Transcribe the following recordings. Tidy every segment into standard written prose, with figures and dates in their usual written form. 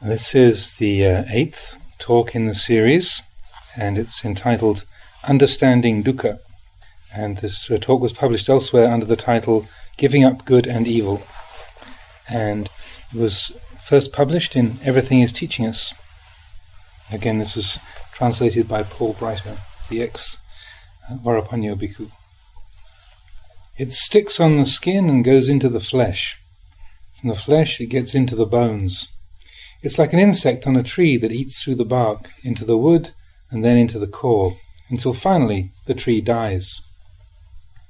This is the eighth talk in the series, and it's entitled Understanding Dukkha. And this talk was published elsewhere under the title Giving Up Good and Evil, and it was first published in Everything is Teaching Us. Again, this was translated by Paul Breiter, the ex-Varapanyo Bhikkhu. It sticks on the skin and goes into the flesh. From the flesh it gets into the bones. It's like an insect on a tree that eats through the bark, into the wood, and then into the core, until finally the tree dies.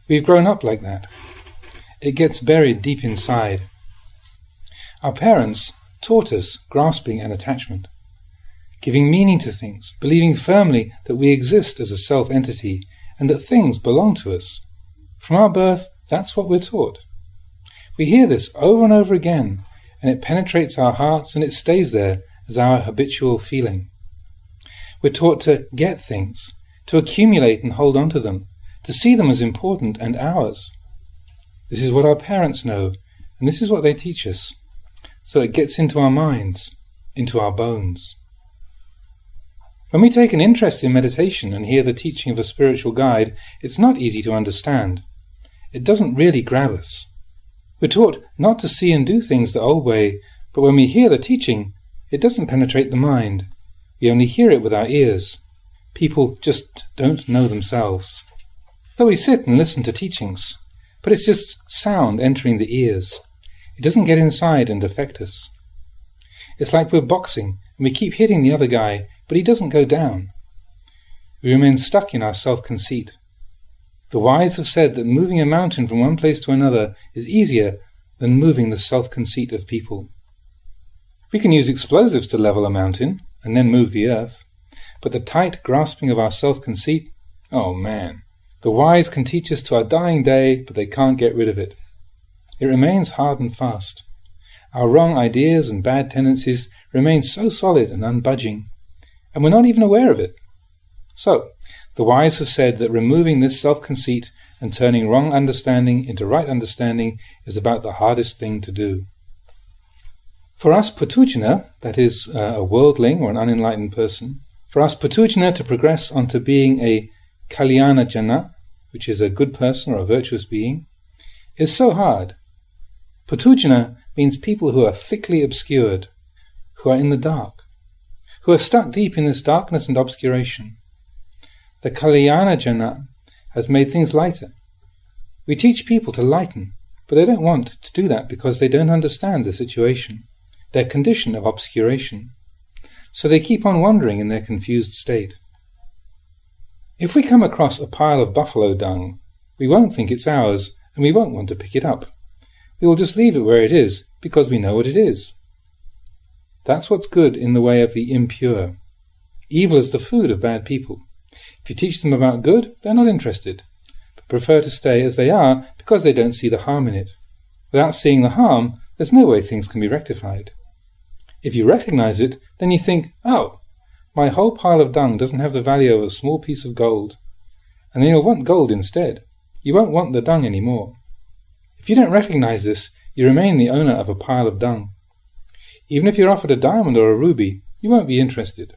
We've grown up like that. It gets buried deep inside. Our parents taught us grasping and attachment, giving meaning to things, believing firmly that we exist as a self-entity, and that things belong to us. From our birth, that's what we're taught. We hear this over and over again, and it penetrates our hearts and it stays there as our habitual feeling. We're taught to get things, to accumulate and hold on to them, to see them as important and ours. This is what our parents know, and this is what they teach us. So it gets into our minds, into our bones. When we take an interest in meditation and hear the teaching of a spiritual guide, it's not easy to understand. It doesn't really grab us. We're taught not to see and do things the old way, but when we hear the teaching, it doesn't penetrate the mind. We only hear it with our ears. People just don't know themselves. So we sit and listen to teachings, but it's just sound entering the ears. It doesn't get inside and affect us. It's like we're boxing, and we keep hitting the other guy, but he doesn't go down. We remain stuck in our self-conceit. The wise have said that moving a mountain from one place to another is easier than moving the self-conceit of people. We can use explosives to level a mountain and then move the earth, but the tight grasping of our self-conceit, oh man, the wise can teach us to our dying day, but they can't get rid of it. It remains hard and fast. Our wrong ideas and bad tendencies remain so solid and unbudging, and we're not even aware of it. So, the wise have said that removing this self-conceit and turning wrong understanding into right understanding is about the hardest thing to do. For us Putujana, that is a worldling or an unenlightened person, for us Putujana to progress onto being a Kalyana Jana, which is a good person or a virtuous being, is so hard. Putujana means people who are thickly obscured, who are in the dark, who are stuck deep in this darkness and obscuration. The Kalyana Jana has made things lighter. We teach people to lighten, but they don't want to do that because they don't understand the situation, their condition of obscuration. So they keep on wandering in their confused state. If we come across a pile of buffalo dung, we won't think it's ours, and we won't want to pick it up. We will just leave it where it is, because we know what it is. That's what's good in the way of the impure. Evil is the food of bad people. If you teach them about good, they're not interested, but prefer to stay as they are because they don't see the harm in it. Without seeing the harm, there's no way things can be rectified. If you recognize it, then you think, oh, my whole pile of dung doesn't have the value of a small piece of gold. And then you'll want gold instead. You won't want the dung anymore. If you don't recognize this, you remain the owner of a pile of dung. Even if you're offered a diamond or a ruby, you won't be interested.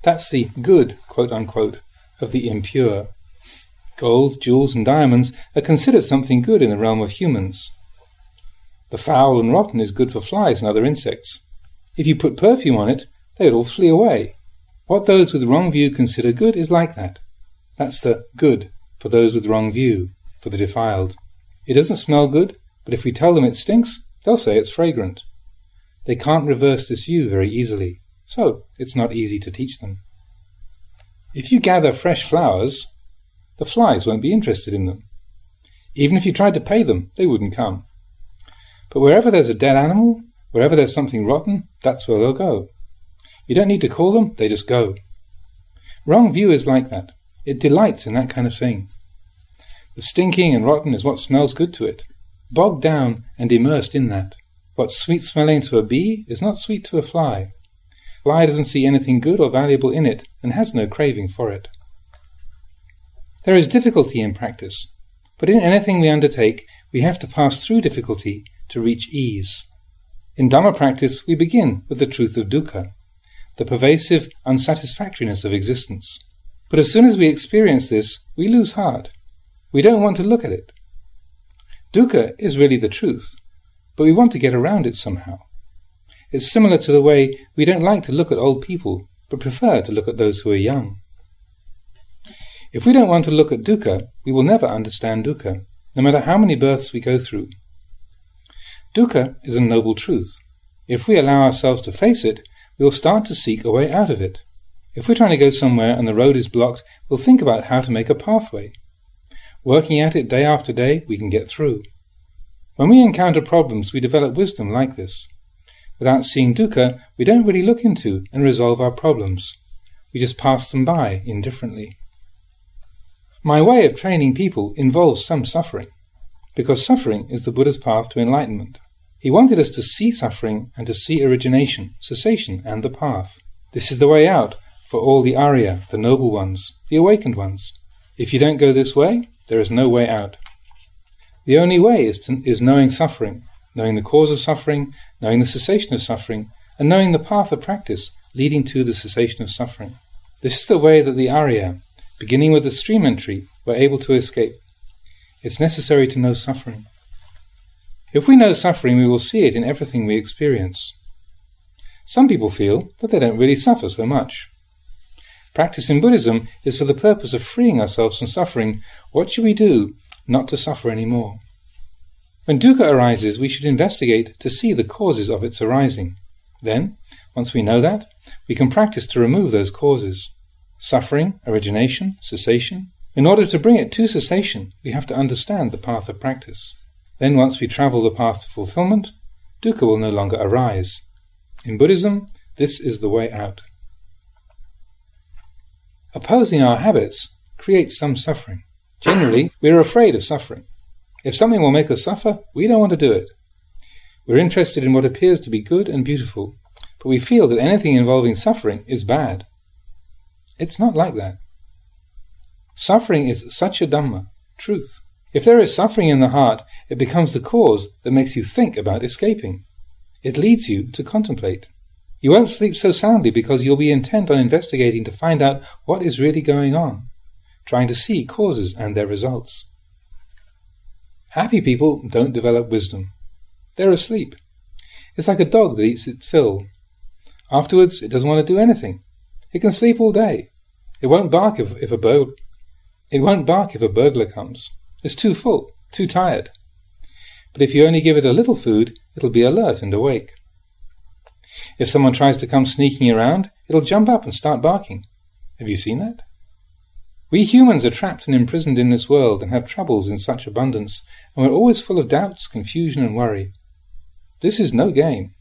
That's the good, quote-unquote, of the impure. Gold, jewels and diamonds are considered something good in the realm of humans. The foul and rotten is good for flies and other insects. If you put perfume on it, they would all flee away. What those with wrong view consider good is like that. That's the good for those with wrong view, for the defiled. It doesn't smell good, but if we tell them it stinks, they'll say it's fragrant. They can't reverse this view very easily, so it's not easy to teach them. If you gather fresh flowers, the flies won't be interested in them. Even if you tried to pay them, they wouldn't come. But wherever there's a dead animal, wherever there's something rotten, that's where they'll go. You don't need to call them, they just go. Wrong view is like that. It delights in that kind of thing. The stinking and rotten is what smells good to it, bogged down and immersed in that. What's sweet-smelling to a bee is not sweet to a fly. Fly doesn't see anything good or valuable in it and has no craving for it. There is difficulty in practice, but in anything we undertake, we have to pass through difficulty to reach ease. In Dhamma practice, we begin with the truth of dukkha, the pervasive unsatisfactoriness of existence. But as soon as we experience this, we lose heart. We don't want to look at it. Dukkha is really the truth, but we want to get around it somehow. It's similar to the way we don't like to look at old people, but prefer to look at those who are young. If we don't want to look at dukkha, we will never understand dukkha, no matter how many births we go through. Dukkha is a noble truth. If we allow ourselves to face it, we will start to seek a way out of it. If we're trying to go somewhere and the road is blocked, we'll think about how to make a pathway. Working at it day after day, we can get through. When we encounter problems, we develop wisdom like this. Without seeing dukkha, we don't really look into and resolve our problems. We just pass them by indifferently. My way of training people involves some suffering, because suffering is the Buddha's path to enlightenment. He wanted us to see suffering and to see origination, cessation, and the path. This is the way out for all the Arya, the noble ones, the awakened ones. If you don't go this way, there is no way out. The only way is knowing suffering, knowing the cause of suffering, knowing the cessation of suffering, and knowing the path of practice leading to the cessation of suffering. This is the way that the Arya, beginning with the stream entry, were able to escape. It's necessary to know suffering. If we know suffering, we will see it in everything we experience. Some people feel that they don't really suffer so much. Practice in Buddhism is for the purpose of freeing ourselves from suffering. What should we do not to suffer any more? When dukkha arises, we should investigate to see the causes of its arising. Then, once we know that, we can practice to remove those causes. Suffering, origination, cessation. In order to bring it to cessation, we have to understand the path of practice. Then once we travel the path to fulfillment, dukkha will no longer arise. In Buddhism, this is the way out. Opposing our habits creates some suffering. Generally, we are afraid of suffering. If something will make us suffer, we don't want to do it. We're interested in what appears to be good and beautiful, but we feel that anything involving suffering is bad. It's not like that. Suffering is such a Dhamma, truth. If there is suffering in the heart, it becomes the cause that makes you think about escaping. It leads you to contemplate. You won't sleep so soundly because you'll be intent on investigating to find out what is really going on, trying to see causes and their results. Happy people don't develop wisdom. They're asleep. It's like a dog that eats its fill. Afterwards, it doesn't want to do anything. It can sleep all day. It won't bark if a burglar comes. It's too full, too tired. But if you only give it a little food, it'll be alert and awake. If someone tries to come sneaking around, it'll jump up and start barking. Have you seen that? We humans are trapped and imprisoned in this world and have troubles in such abundance, and we're always full of doubts, confusion, and worry. This is no game.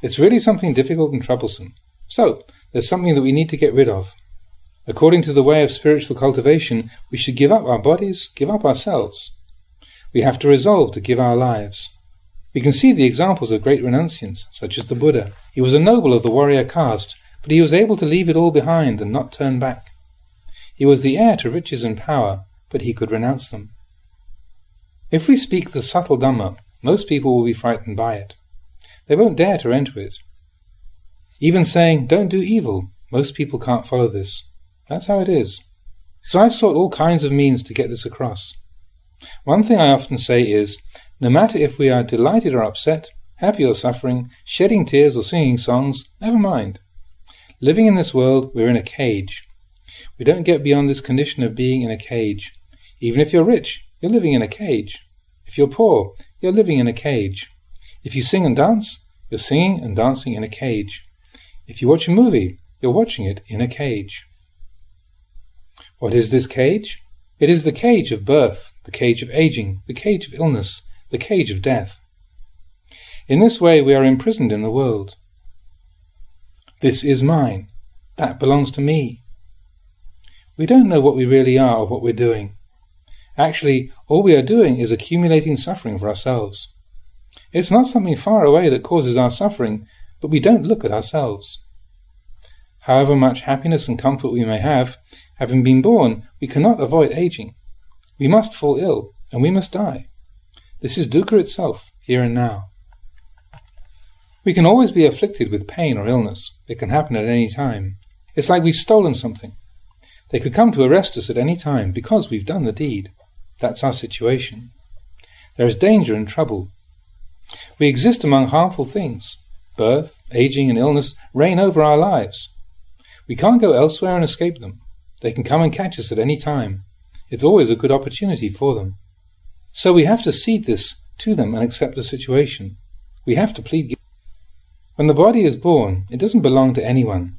It's really something difficult and troublesome. So, there's something that we need to get rid of. According to the way of spiritual cultivation, we should give up our bodies, give up ourselves. We have to resolve to give our lives. We can see the examples of great renunciants, such as the Buddha. He was a noble of the warrior caste, but he was able to leave it all behind and not turn back. He was the heir to riches and power, but he could renounce them. If we speak the subtle Dhamma, most people will be frightened by it. They won't dare to enter it. Even saying, "Don't do evil," most people can't follow this. That's how it is. So I've sought all kinds of means to get this across. One thing I often say is, no matter if we are delighted or upset, happy or suffering, shedding tears or singing songs, never mind. Living in this world, we're in a cage. We don't get beyond this condition of being in a cage. Even if you're rich, you're living in a cage. If you're poor, you're living in a cage. If you sing and dance, you're singing and dancing in a cage. If you watch a movie, you're watching it in a cage. What is this cage? It is the cage of birth, the cage of aging, the cage of illness, the cage of death. In this way we are imprisoned in the world. This is mine. That belongs to me. We don't know what we really are or what we're doing. Actually, all we are doing is accumulating suffering for ourselves. It's not something far away that causes our suffering, but we don't look at ourselves. However much happiness and comfort we may have, having been born, we cannot avoid aging. We must fall ill, and we must die. This is dukkha itself, here and now. We can always be afflicted with pain or illness. It can happen at any time. It's like we've stolen something. They could come to arrest us at any time because we've done the deed. That's our situation. There is danger and trouble. We exist among harmful things. Birth, aging and illness reign over our lives. We can't go elsewhere and escape them. They can come and catch us at any time. It's always a good opportunity for them. So we have to cede this to them and accept the situation. We have to plead guilty. When the body is born, it doesn't belong to anyone.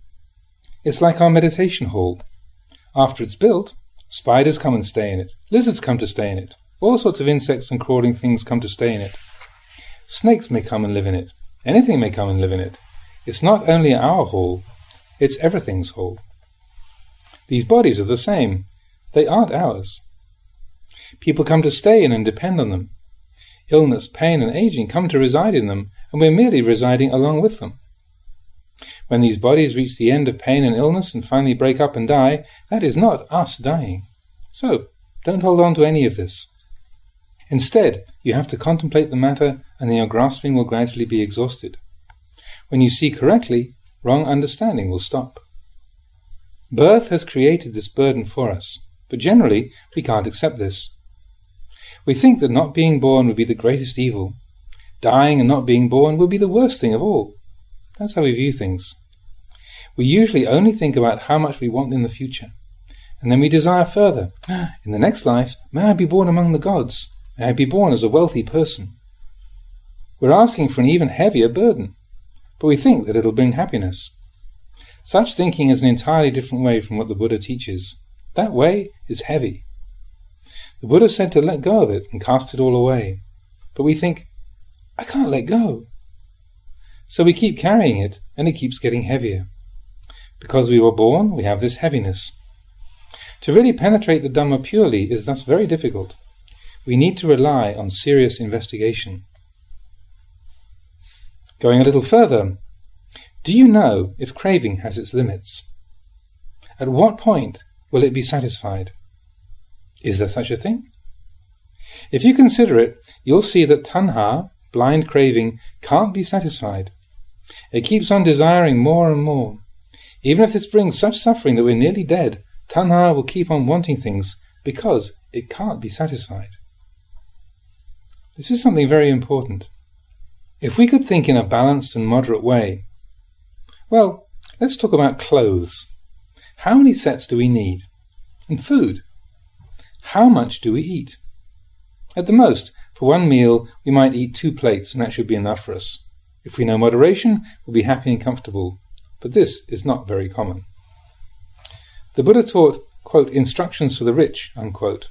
It's like our meditation hall. After it's built, spiders come and stay in it. Lizards come to stay in it. All sorts of insects and crawling things come to stay in it. Snakes may come and live in it. Anything may come and live in it. It's not only our hall, it's everything's hall. These bodies are the same. They aren't ours. People come to stay in and depend on them. Illness, pain and aging come to reside in them, and we're merely residing along with them. When these bodies reach the end of pain and illness and finally break up and die, that is not us dying. So, don't hold on to any of this. Instead, you have to contemplate the matter, and then your grasping will gradually be exhausted. When you see correctly, wrong understanding will stop. Birth has created this burden for us, but generally we can't accept this. We think that not being born would be the greatest evil. Dying and not being born would be the worst thing of all. That's how we view things. We usually only think about how much we want in the future, and then we desire further. In the next life, may I be born among the gods? May I be born as a wealthy person? We're asking for an even heavier burden, but we think that it'll bring happiness. Such thinking is an entirely different way from what the Buddha teaches. That way is heavy. The Buddha said to let go of it and cast it all away. But we think, I can't let go. So we keep carrying it, and it keeps getting heavier. Because we were born, we have this heaviness. To really penetrate the Dhamma purely is thus very difficult. We need to rely on serious investigation. Going a little further, do you know if craving has its limits? At what point will it be satisfied? Is there such a thing? If you consider it, you'll see that tanha, blind craving, can't be satisfied. It keeps on desiring more and more. Even if this brings such suffering that we're nearly dead, tanha will keep on wanting things because it can't be satisfied. This is something very important. If we could think in a balanced and moderate way, well, let's talk about clothes. How many sets do we need? And food. How much do we eat? At the most, for one meal, we might eat 2 plates, and that should be enough for us. If we know moderation, we'll be happy and comfortable. But this is not very common. The Buddha taught, quote, instructions for the rich, unquote.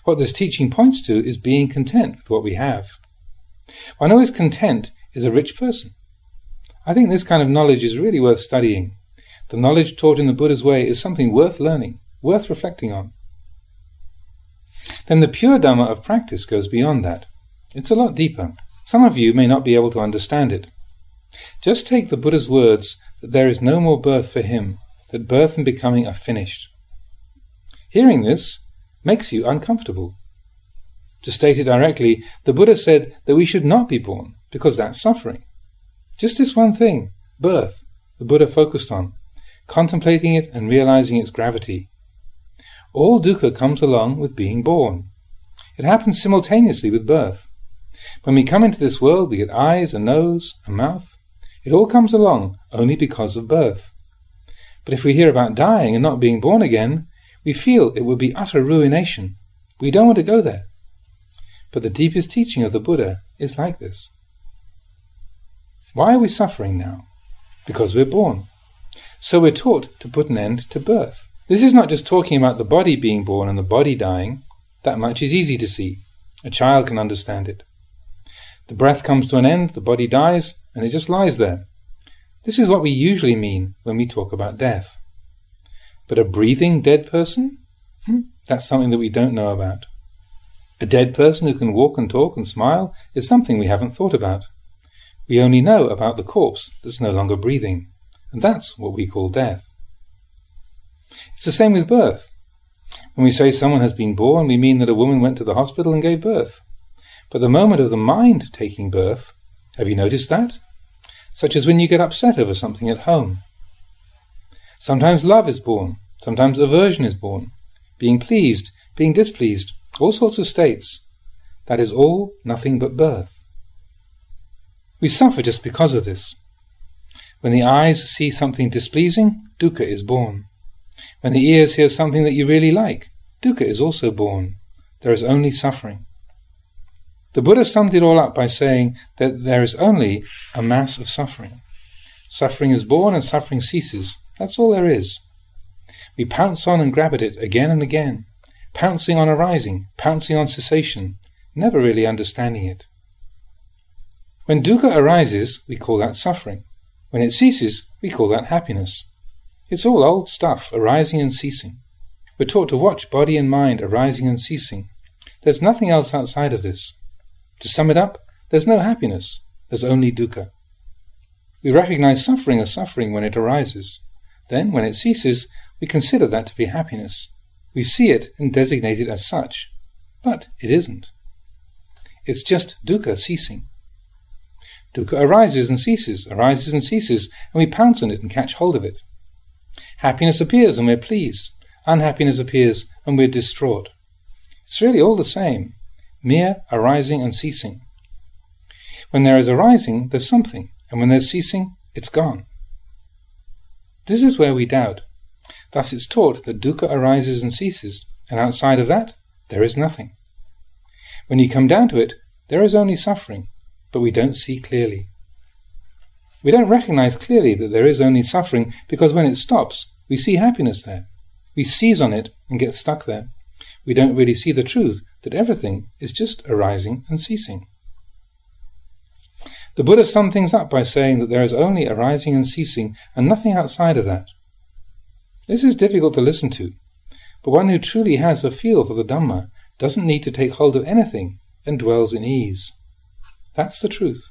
What this teaching points to is being content with what we have. One who is content is a rich person. I think this kind of knowledge is really worth studying. The knowledge taught in the Buddha's way is something worth learning, worth reflecting on. Then the pure Dhamma of practice goes beyond that. It's a lot deeper. Some of you may not be able to understand it. Just take the Buddha's words that there is no more birth for him, that birth and becoming are finished. Hearing this makes you uncomfortable. To state it directly, the Buddha said that we should not be born, because that's suffering. Just this one thing, birth, the Buddha focused on, contemplating it and realizing its gravity. All dukkha comes along with being born. It happens simultaneously with birth. When we come into this world, we get eyes, a nose, a mouth. It all comes along only because of birth. But if we hear about dying and not being born again, we feel it would be utter ruination. We don't want to go there. But the deepest teaching of the Buddha is like this. Why are we suffering now? Because we're born. So we're taught to put an end to birth. This is not just talking about the body being born and the body dying. That much is easy to see. A child can understand it. The breath comes to an end, the body dies, and it just lies there. This is what we usually mean when we talk about death. But a breathing dead person? That's something that we don't know about. A dead person who can walk and talk and smile is something we haven't thought about. We only know about the corpse that's no longer breathing, and that's what we call death. It's the same with birth. When we say someone has been born, we mean that a woman went to the hospital and gave birth. But the moment of the mind taking birth, Have you noticed that? Such as when you get upset over something at home. Sometimes love is born, sometimes aversion is born, being pleased, being displeased, all sorts of states. That is all nothing but birth. We suffer just because of this. When the eyes see something displeasing, dukkha is born. When the ears hear something that you really like, dukkha is also born. There is only suffering. The Buddha summed it all up by saying that there is only a mass of suffering. Suffering is born and suffering ceases. That's all there is. We pounce on and grab at it again and again, pouncing on arising, pouncing on cessation, never really understanding it. When dukkha arises, we call that suffering. When it ceases, we call that happiness. It's all old stuff, arising and ceasing. We're taught to watch body and mind arising and ceasing. There's nothing else outside of this. To sum it up, there's no happiness, there's only dukkha. We recognize suffering as suffering when it arises. Then, when it ceases, we consider that to be happiness. We see it and designate it as such. But it isn't. It's just dukkha ceasing. Dukkha arises and ceases, and we pounce on it and catch hold of it. Happiness appears and we're pleased. Unhappiness appears and we're distraught. It's really all the same, mere arising and ceasing. When there is arising, there's something, and when there's ceasing, it's gone. This is where we doubt. Thus it's taught that dukkha arises and ceases, and outside of that, there is nothing. When you come down to it, there is only suffering, but we don't see clearly. We don't recognize clearly that there is only suffering because when it stops, we see happiness there. We seize on it and get stuck there. We don't really see the truth that everything is just arising and ceasing. The Buddha summed things up by saying that there is only arising and ceasing and nothing outside of that. This is difficult to listen to, but one who truly has a feel for the Dhamma doesn't need to take hold of anything and dwells in ease. That's the truth.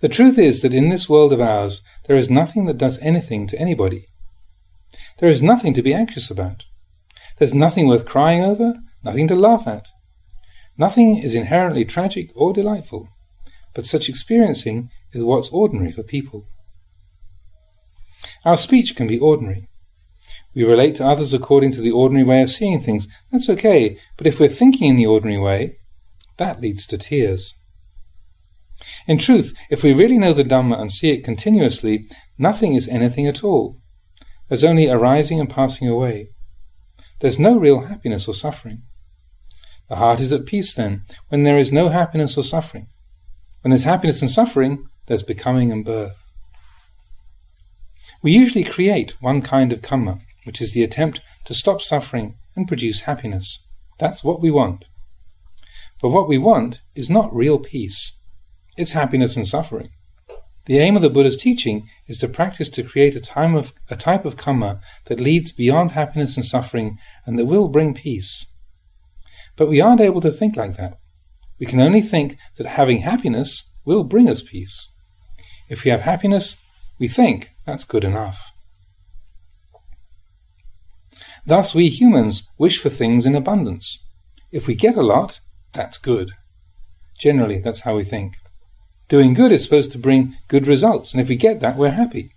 The truth is that in this world of ours there is nothing that does anything to anybody. There is nothing to be anxious about. There's nothing worth crying over, nothing to laugh at. Nothing is inherently tragic or delightful, but such experiencing is what's ordinary for people. Our speech can be ordinary. We relate to others according to the ordinary way of seeing things. That's okay, but if we're thinking in the ordinary way, that leads to tears. In truth, if we really know the Dhamma and see it continuously, nothing is anything at all. There's only arising and passing away. There's no real happiness or suffering. The heart is at peace then, when there is no happiness or suffering. When there's happiness and suffering, there's becoming and birth. We usually create one kind of karma, which is the attempt to stop suffering and produce happiness. That's what we want. But what we want is not real peace. It's happiness and suffering. The aim of the Buddha's teaching is to practice to create a type of karma that leads beyond happiness and suffering and that will bring peace. But we aren't able to think like that. We can only think that having happiness will bring us peace. If we have happiness, we think that's good enough. Thus we humans wish for things in abundance. If we get a lot, that's good. Generally, that's how we think. Doing good is supposed to bring good results, and if we get that, we're happy.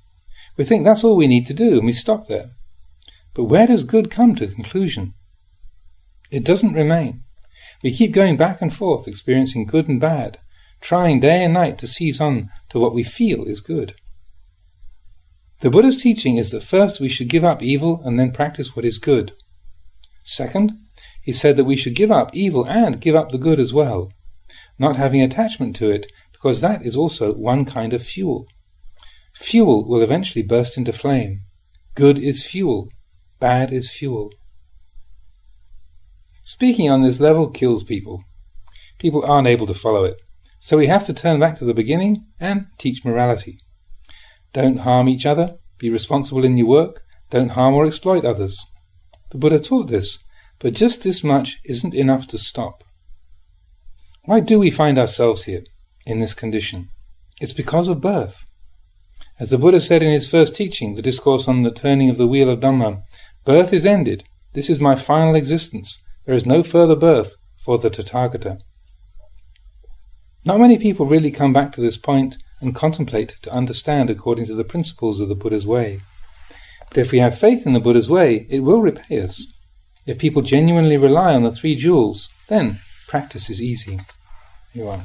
We think that's all we need to do, and we stop there. But where does good come to conclusion? It doesn't remain. We keep going back and forth, experiencing good and bad, trying day and night to seize on to what we feel is good. The Buddha's teaching is that first we should give up evil and then practice what is good. Second, he said that we should give up evil and give up the good as well, not having attachment to it, because that is also one kind of fuel. Fuel will eventually burst into flame. Good is fuel. Bad is fuel. Speaking on this level kills people. People aren't able to follow it. So we have to turn back to the beginning and teach morality. Don't harm each other. Be responsible in your work. Don't harm or exploit others. The Buddha taught this, but just this much isn't enough to stop. Why do we find ourselves here, in this condition? It's because of birth. As the Buddha said in his first teaching, the discourse on the turning of the wheel of Dhamma, birth is ended. This is my final existence. There is no further birth for the Tathagata. Not many people really come back to this point and contemplate to understand according to the principles of the Buddha's way. But if we have faith in the Buddha's way, it will repay us. If people genuinely rely on the 3 jewels, then practice is easy. Here you are.